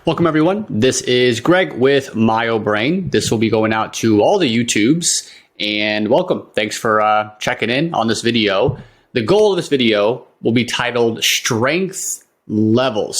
Welcome everyone. This is Greg with MyoBrain. This will be going out to all the YouTubes, and welcome. Thanks for checking in on this video. The goal of this video will be titled Strength Levels.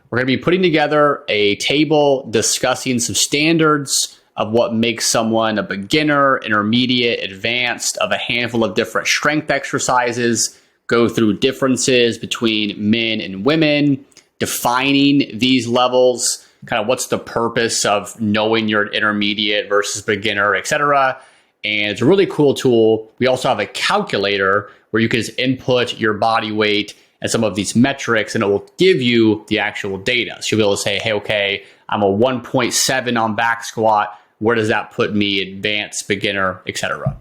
We're going to be putting together a table discussing some standards of what makes someone a beginner, intermediate, advanced, of a handful of different strength exercises, go through differences between men and women, defining these levels, kind of what's the purpose of knowing you're an intermediate versus beginner, etc. And it's a really cool tool. We also have a calculator where you can just input your body weight and some of these metrics, and it will give you the actual data. So you'll be able to say, hey, okay, I'm a 1.7 on back squat. Where does that put me? Advanced, beginner, etc.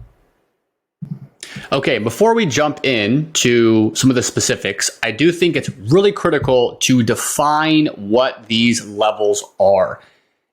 Okay, before we jump into some of the specifics, I do think it's really critical to define what these levels are.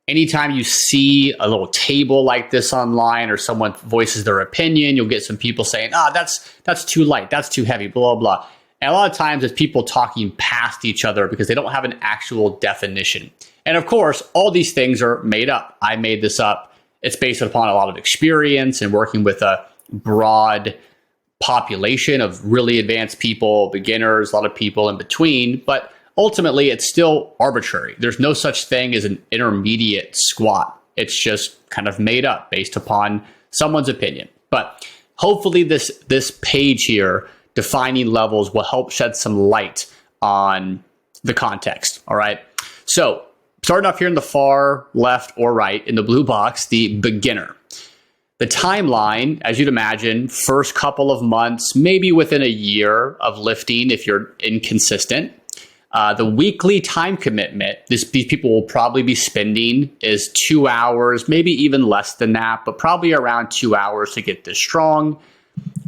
Anytime you see a little table like this online or someone voices their opinion, you'll get some people saying, that's too light, that's too heavy, blah, blah. And a lot of times it's people talking past each other because they don't have an actual definition. And of course, all these things are made up. I made this up. It's based upon a lot of experience and working with a broad population of really advanced people, beginners, a lot of people in between, but ultimately it's still arbitrary. There's no such thing as an intermediate squat. It's just kind of made up based upon someone's opinion. But hopefully this page here, defining levels, will help shed some light on the context, all right? So starting off here in the far left or right in the blue box, the beginner. The timeline, as you'd imagine, first couple of months, maybe within a year of lifting if you're inconsistent. The weekly time commitment these people will probably be spending is 2 hours, maybe even less than that, but probably around 2 hours to get this strong.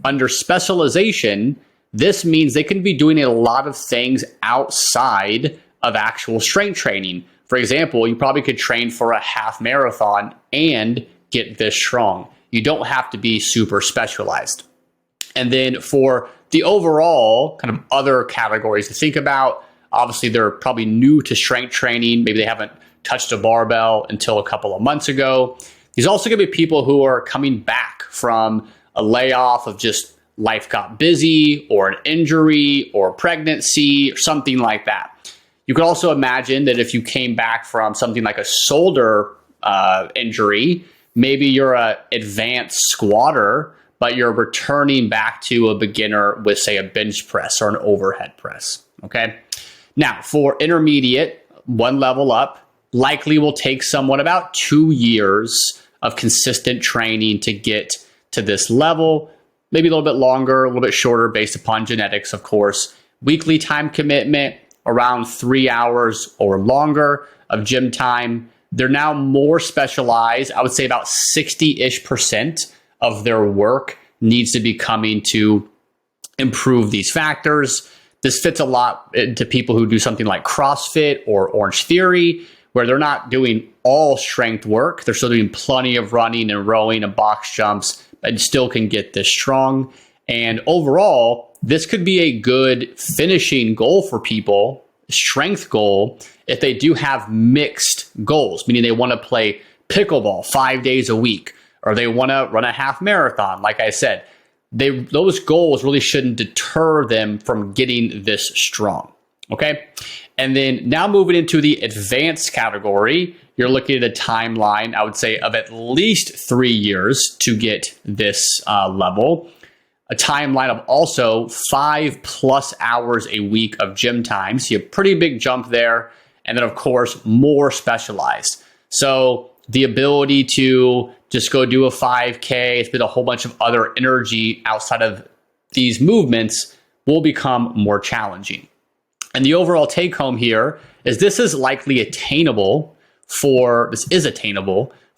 Under specialization, this means they can be doing a lot of things outside of actual strength training. For example, you probably could train for a half marathon and get this strong. You don't have to be super specialized. And then for the overall kind of other categories to think about, obviously they're probably new to strength training. Maybe they haven't touched a barbell until a couple of months ago. There's also going to be people who are coming back from a layoff of just life got busy or an injury or pregnancy or something like that. You could also imagine that if you came back from something like a shoulder injury, maybe you're an advanced squatter, but you're returning back to a beginner with, say, a bench press or an overhead press, okay? Now, for intermediate, one level up, likely will take someone about 2 years of consistent training to get to this level, maybe a little bit longer, a little bit shorter based upon genetics, of course. Weekly time commitment, around 3 hours or longer of gym time. They're now more specialized. I would say about 60-ish% of their work needs to be coming to improve these factors. This fits a lot into people who do something like CrossFit or Orange Theory, where they're not doing all strength work. They're still doing plenty of running and rowing and box jumps, but still can get this strong. And overall, this could be a good finishing goal for people, strength goal, if they do have mixed goals, meaning they want to play pickleball 5 days a week, or they want to run a half marathon. Like I said, those goals really shouldn't deter them from getting this strong, okay? And then now moving into the advanced category, you're looking at a timeline, I would say, of at least 3 years to get this level. A timeline of also 5+ hours a week of gym time. So you have a pretty big jump there. And then, of course, more specialized. So the ability to just go do a 5K, spend a whole bunch of other energy outside of these movements will become more challenging. And the overall take home here is this is attainable for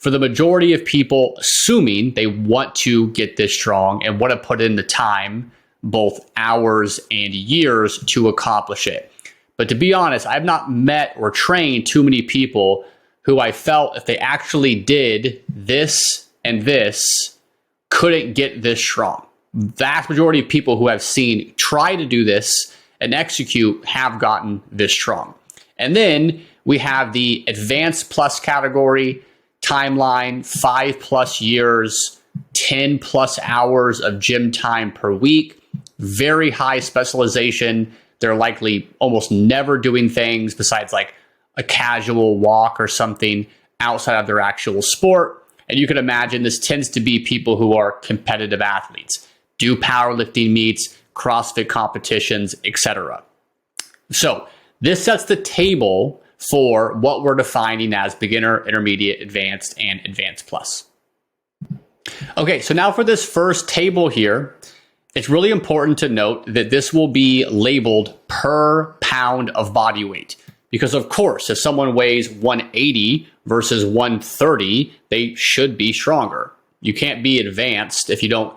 the majority of people, assuming they want to get this strong and want to put in the time, both hours and years, to accomplish it. But to be honest, I've not met or trained too many people who I felt if they actually did this and this, couldn't get this strong. Vast majority of people who I've seen try to do this and execute have gotten this strong. And then we have the advanced plus category, timeline, 5+ years, 10+ hours of gym time per week, very high specialization. They're likely almost never doing things besides like a casual walk or something outside of their actual sport. And you can imagine this tends to be people who are competitive athletes, do powerlifting meets, CrossFit competitions, etc. So this sets the table for what we're defining as beginner, intermediate, advanced, and advanced plus. Okay, so now for this first table here, it's really important to note that this will be labeled per pound of body weight. Because of course, if someone weighs 180 versus 130, they should be stronger. You can't be advanced if you don't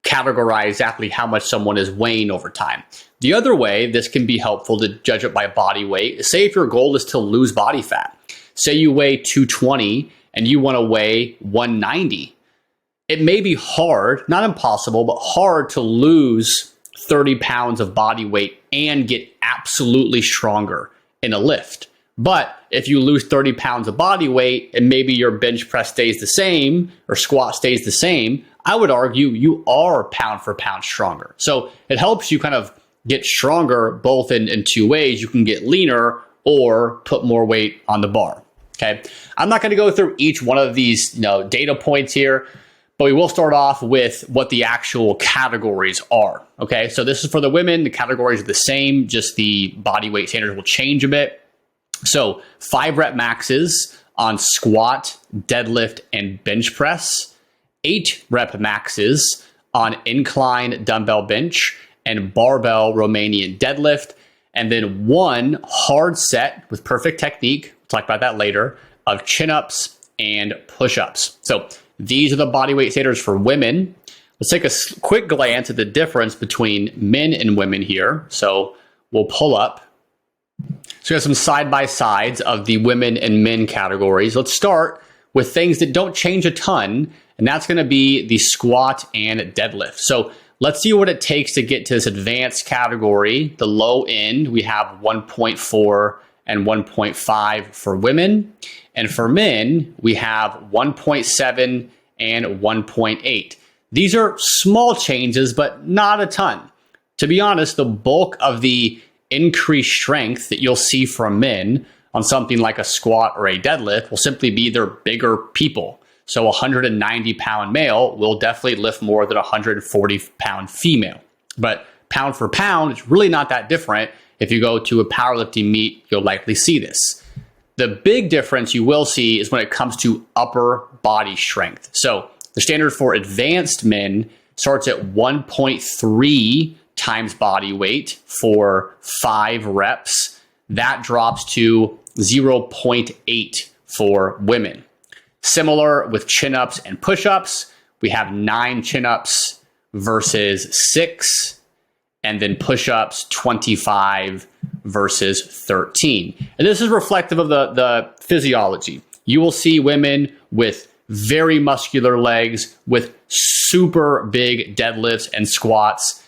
categorize exactly how much someone is weighing over time. The other way this can be helpful to judge it by body weight, say if your goal is to lose body fat. Say you weigh 220 and you want to weigh 190. It may be hard, not impossible, but hard to lose 30 pounds of body weight and get absolutely stronger in a lift. But if you lose 30 pounds of body weight and maybe your bench press stays the same or squat stays the same, I would argue you are pound for pound stronger. So it helps you kind of get stronger both in two ways. You can get leaner or put more weight on the bar. Okay. I'm not going to go through each one of these data points here, but we will start off with what the actual categories are. Okay. So this is for the women. The categories are the same, just the body weight standards will change a bit. So 5 rep maxes on squat, deadlift, and bench press, 8 rep maxes on incline dumbbell bench and barbell Romanian deadlift, and then 1 hard set with perfect technique, we'll talk about that later, of chin-ups and push-ups. So these are the body weight standards for women. Let's take a quick glance at the difference between men and women here. So we'll pull up. So we have some side-by-sides of the women and men categories. Let's start with things that don't change a ton, and that's going to be the squat and deadlift. So let's see what it takes to get to this advanced category. The low end, we have 1.4 and 1.5 for women. And for men, we have 1.7 and 1.8. These are small changes, but not a ton. To be honest, the bulk of the increased strength that you'll see from men on something like a squat or a deadlift will simply be they're bigger people. So a 190-pound male will definitely lift more than a 140-pound female. But pound for pound, it's really not that different. If you go to a powerlifting meet, you'll likely see this. The big difference you will see is when it comes to upper body strength. So the standard for advanced men starts at 1.3 times body weight for 5 reps. That drops to 0.8 for women. Similar with chin-ups and push-ups, we have 9 chin-ups versus 6, and then push-ups 25 versus 13. And this is reflective of the physiology. You will see women with very muscular legs, with super big deadlifts and squats,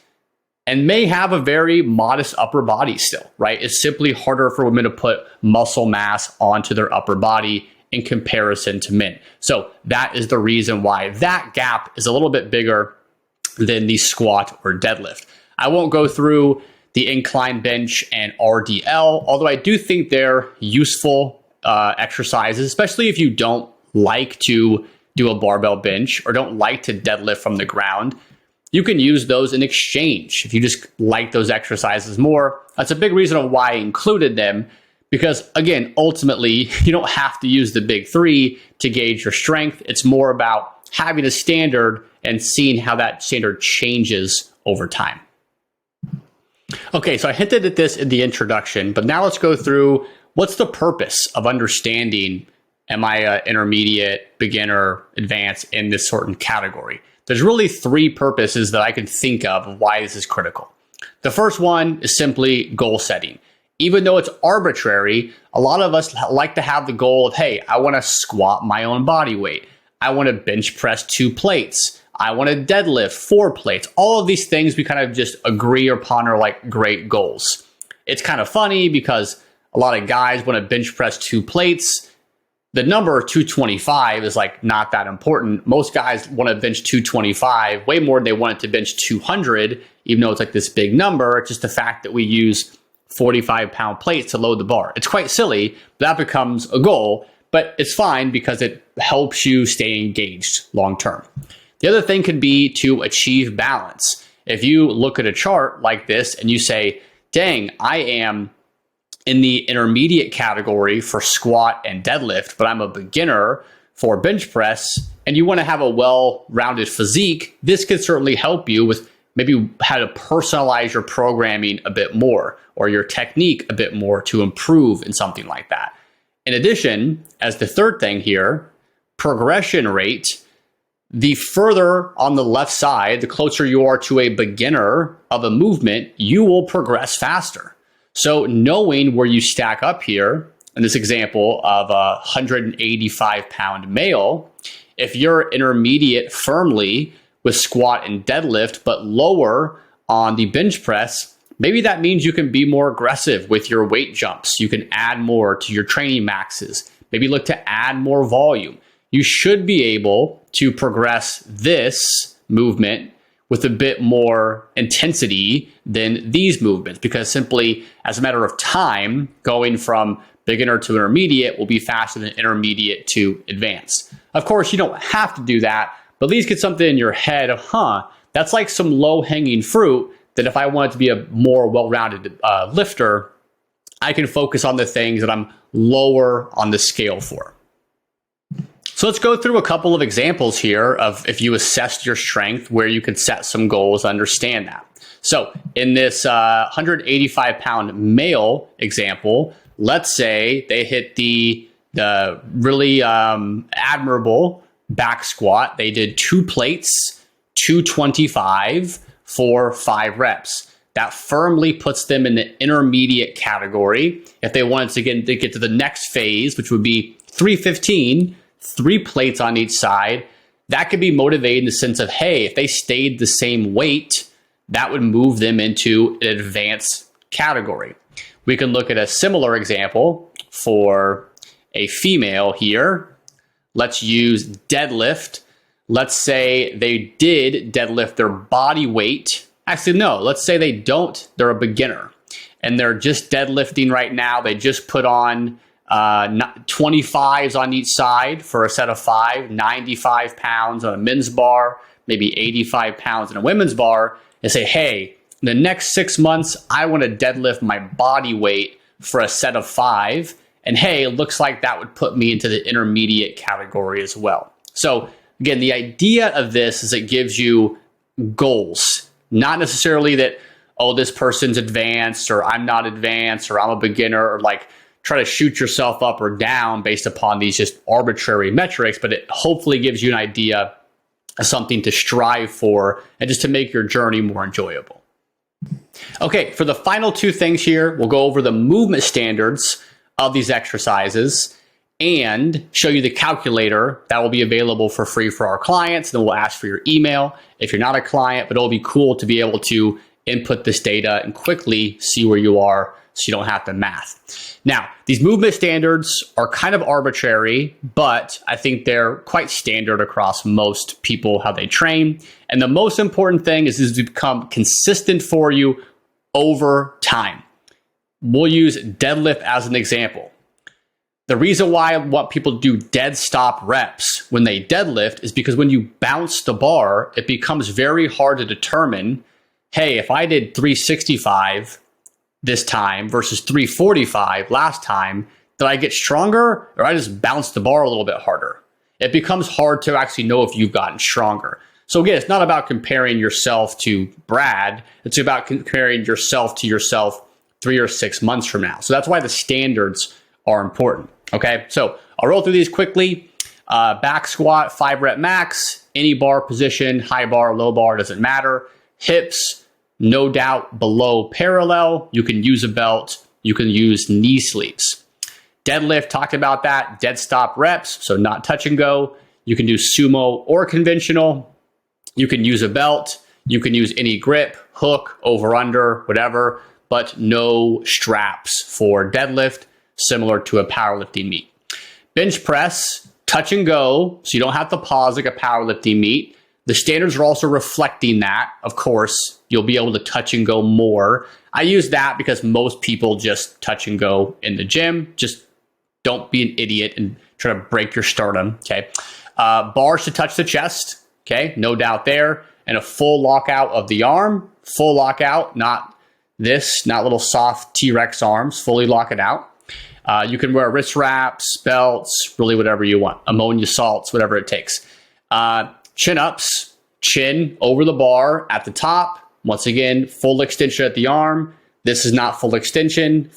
and may have a very modest upper body still, right? It's simply harder for women to put muscle mass onto their upper body in comparison to men. So that is the reason why that gap is a little bit bigger than the squat or deadlift. I won't go through the incline bench and RDL, although I do think they're useful exercises, especially if you don't like to do a barbell bench or don't like to deadlift from the ground. You can use those in exchange if you just like those exercises more. That's a big reason of why I included them, because again, ultimately, you don't have to use the big 3 to gauge your strength. It's more about having a standard and seeing how that standard changes over time. Okay, so I hinted at this in the introduction, but now let's go through what's the purpose of understanding, am I an intermediate, beginner, advanced in this certain category? There's really 3 purposes that I can think of why this is critical. The first one is simply goal setting. Even though it's arbitrary, a lot of us like to have the goal of, hey, I want to squat my own body weight. I want to bench press 2 plates. I want to deadlift 4 plates. All of these things we kind of just agree upon are like great goals. It's kind of funny because A lot of guys want to bench press 2 plates. The number 225 is like not that important. Most guys want to bench 225 way more than they want it to bench 200, even though it's like this big number. It's just the fact that we use 45-pound plates to load the bar. It's quite silly, but that becomes a goal, but it's fine because it helps you stay engaged long term. The other thing could be to achieve balance. If you look at a chart like this and you say, dang, I am in the intermediate category for squat and deadlift, but I'm a beginner for bench press, and you want to have a well-rounded physique, this could certainly help you with maybe how to personalize your programming a bit more or your technique a bit more to improve in something like that. In addition, as the third thing here, progression rate, the further on the left side, the closer you are to a beginner of a movement, you will progress faster. So knowing where you stack up here, in this example of a 185-pound male, if you're intermediate firmly with squat and deadlift, but lower on the bench press, maybe that means you can be more aggressive with your weight jumps. You can add more to your training maxes. Maybe look to add more volume. You should be able to progress this movement with a bit more intensity than these movements, because simply as a matter of time, going from beginner to intermediate will be faster than intermediate to advanced. Of course, you don't have to do that, but at least get something in your head of, that's like some low-hanging fruit that if I wanted to be a more well-rounded lifter, I can focus on the things that I'm lower on the scale for. So let's go through a couple of examples here of if you assessed your strength, where you could set some goals, understand that. So in this 185-pound male example, let's say they hit the really admirable back squat. They did 2 plates, 225 for 5 reps. That firmly puts them in the intermediate category. If they wanted to get to the next phase, which would be 315, 3 plates on each side, that could be motivated in the sense of, hey, if they stayed the same weight, that would move them into an advanced category. We can look at a similar example for a female here. Let's use deadlift. Let's say they did deadlift their body weight. Actually, no, let's say they don't. They're a beginner and they're just deadlifting right now. They just put on 25s on each side for a set of 5, 95 pounds on a men's bar, maybe 85 pounds in a women's bar, and say, hey, in the next 6 months, I want to deadlift my body weight for a set of 5. And hey, it looks like that would put me into the intermediate category as well. So again, the idea of this is it gives you goals, not necessarily that, oh, this person's advanced or I'm not advanced or I'm a beginner, or like try to shoot yourself up or down based upon these just arbitrary metrics, but it hopefully gives you an idea of something to strive for and just to make your journey more enjoyable. Okay, for the final 2 things here, we'll go over the movement standards of these exercises and show you the calculator that will be available for free for our clients. Then we'll ask for your email if you're not a client, but it'll be cool to be able to input this data and quickly see where you are so you don't have to math. Now, these movement standards are kind of arbitrary, but I think they're quite standard across most people, how they train. And the most important thing is to become consistent for you over time. We'll use deadlift as an example. The reason why I want people to do dead stop reps when they deadlift is because when you bounce the bar, it becomes very hard to determine, hey, if I did 365 this time versus 345 last time, did I get stronger or I just bounced the bar a little bit harder? It becomes hard to actually know if you've gotten stronger. So again, it's not about comparing yourself to Brad. It's about comparing yourself to yourself 3 or 6 months from now. So that's why the standards are important. Okay, so I'll roll through these quickly. Back squat, 5 rep max, any bar position, high bar, low bar, doesn't matter. Hips, no doubt below parallel. You can use a belt. You can use knee sleeves. Deadlift, talked about that. Dead stop reps, so not touch and go. You can do sumo or conventional. You can use a belt. You can use any grip, hook, over, under, whatever. but no straps for deadlift, similar to a powerlifting meet. Bench press, touch and go, so you don't have to pause like a powerlifting meet. The standards are also reflecting that. Of course, you'll be able to touch and go more. I use that because most people just touch and go in the gym. Just don't be an idiot and try to break your sternum, okay? Bars to touch the chest, okay? No doubt there. And a full lockout of the arm. Full lockout, not this, not little soft T-Rex arms. Fully lock it out. You can wear wrist wraps, belts, really whatever you want. Ammonia salts, whatever it takes. Chin-ups, chin over the bar at the top. Once again, full extension at the arm. This is not full extension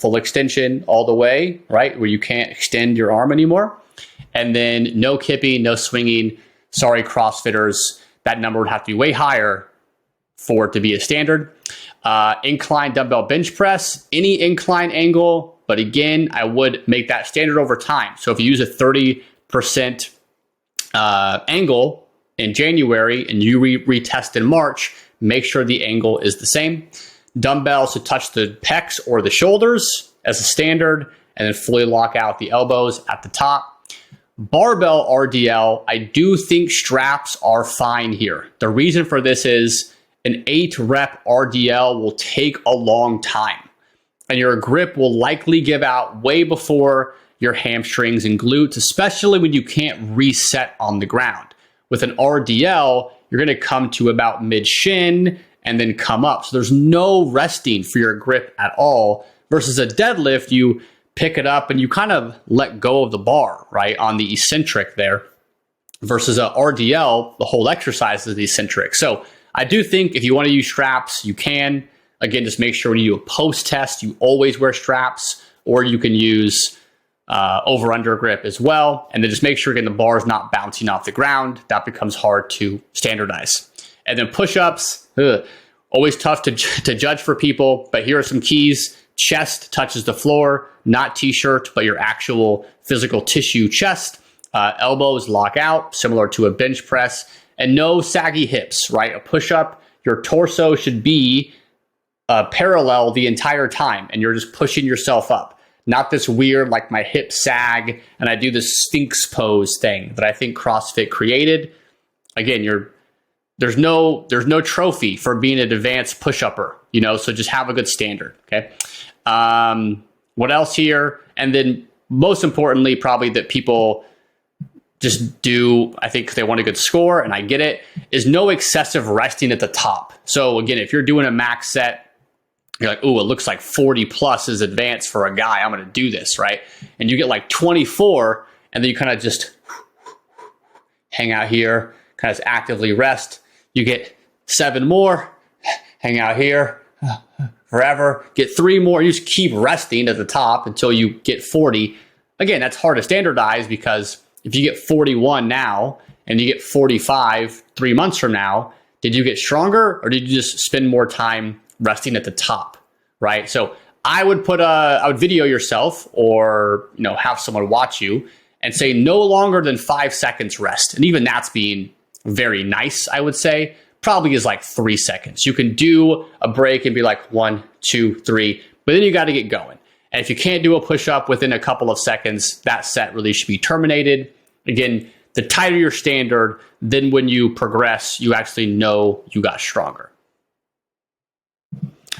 all the way, right? Where you can't extend your arm anymore. And then no kipping, no swinging. Sorry, CrossFitters, that number would have to be way higher for it to be a standard. Incline dumbbell bench press, any incline angle. But again, I would make that standard over time. So if you use a 30% angle in January and you retest in March, make sure the angle is the same. Dumbbells to touch the pecs or the shoulders as a standard, and then fully lock out the elbows at the top. Barbell RDL, I do think straps are fine here. The reason for this is an 8 rep RDL will take a long time, and your grip will likely give out way before your hamstrings and glutes, especially when you can't reset on the ground. With an RDL, you're going to come to about mid-shin and then come up. So there's no resting for your grip at all. Versus a deadlift, you pick it up and you kind of let go of the bar, right, on the eccentric there. Versus a RDL, the whole exercise is the eccentric. So I do think if you want to use straps, you can. Again, just make sure when you do a post test, you always wear straps, or you can use over-under grip as well. And then just make sure again the bar is not bouncing off the ground. That becomes hard to standardize. And then push-ups, always tough to judge for people, but here are some keys. Chest touches the floor, not t-shirt, but your actual physical tissue chest. Elbows lock out, similar to a bench press, and no saggy hips, right? A push-up, your torso should be parallel the entire time, and you're just pushing yourself up. Not this weird, like my hips sag, and I do this Sphinx pose thing that I think CrossFit created. Again, there's no trophy for being an advanced push-upper, so just have a good standard, okay? What else here? And then most importantly, probably that people just do, I think they want a good score, and I get it, is no excessive resting at the top. So again, if you're doing a max set, you're like, oh, it looks like 40 plus is advanced for a guy. I'm going to do this, right? And you get like 24, and then you kind of just hang out here, kind of actively rest. You get 7 more, hang out here forever, get 3 more. You just keep resting at the top until you get 40. Again, that's hard to standardize because if you get 41 now and you get 45 3 months from now, did you get stronger or did you just spend more time resting at the top, right? So I would video yourself or have someone watch you and say no longer than 5 seconds rest. And even that's being very nice, I would say. Probably is like 3 seconds. You can do a break and be like 1, 2, 3, but then you got to get going. And if you can't do a push-up within a couple of seconds, that set really should be terminated. Again, the tighter your standard, then when you progress, you actually know you got stronger.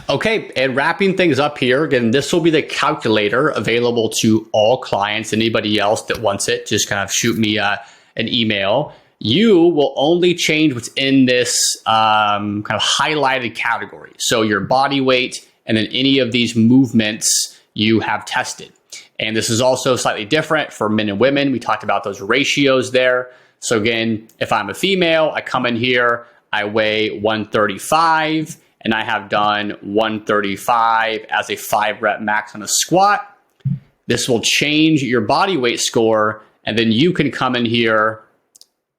Okay, and wrapping things up here, again, this will be the calculator available to all clients. Anybody else that wants it, just kind of shoot me an email. You will only change what's in this kind of highlighted category. So your body weight and then any of these movements you have tested. And this is also slightly different for men and women. We talked about those ratios there. So again, if I'm a female, I come in here, I weigh 135, and I have done 135 as a 5 rep max on a squat. This will change your body weight score, and then you can come in here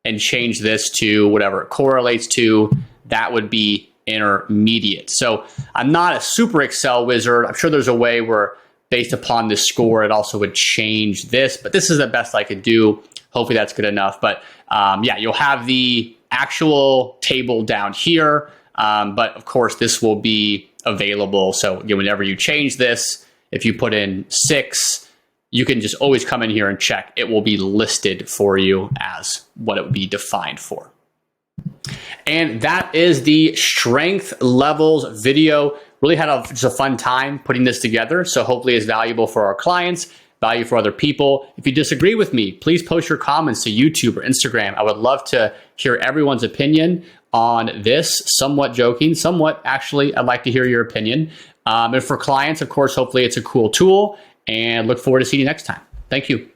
and change this to whatever it correlates to. That would be intermediate. So I'm not a super Excel wizard. I'm sure there's a way where based upon this score, it also would change this, but this is the best I could do. Hopefully that's good enough. But yeah, you'll have the actual table down here. But of course, this will be available. So whenever you change this, if you put in 6, you can just always come in here and check. It will be listed for you as what it would be defined for. And that is the strength levels video. Really had just a fun time putting this together. So hopefully it's valuable for our clients, value for other people. If you disagree with me, please post your comments to YouTube or Instagram. I would love to hear everyone's opinion on this. Somewhat joking, somewhat actually, I'd like to hear your opinion. And for clients, of course, hopefully it's a cool tool, and look forward to seeing you next time. Thank you.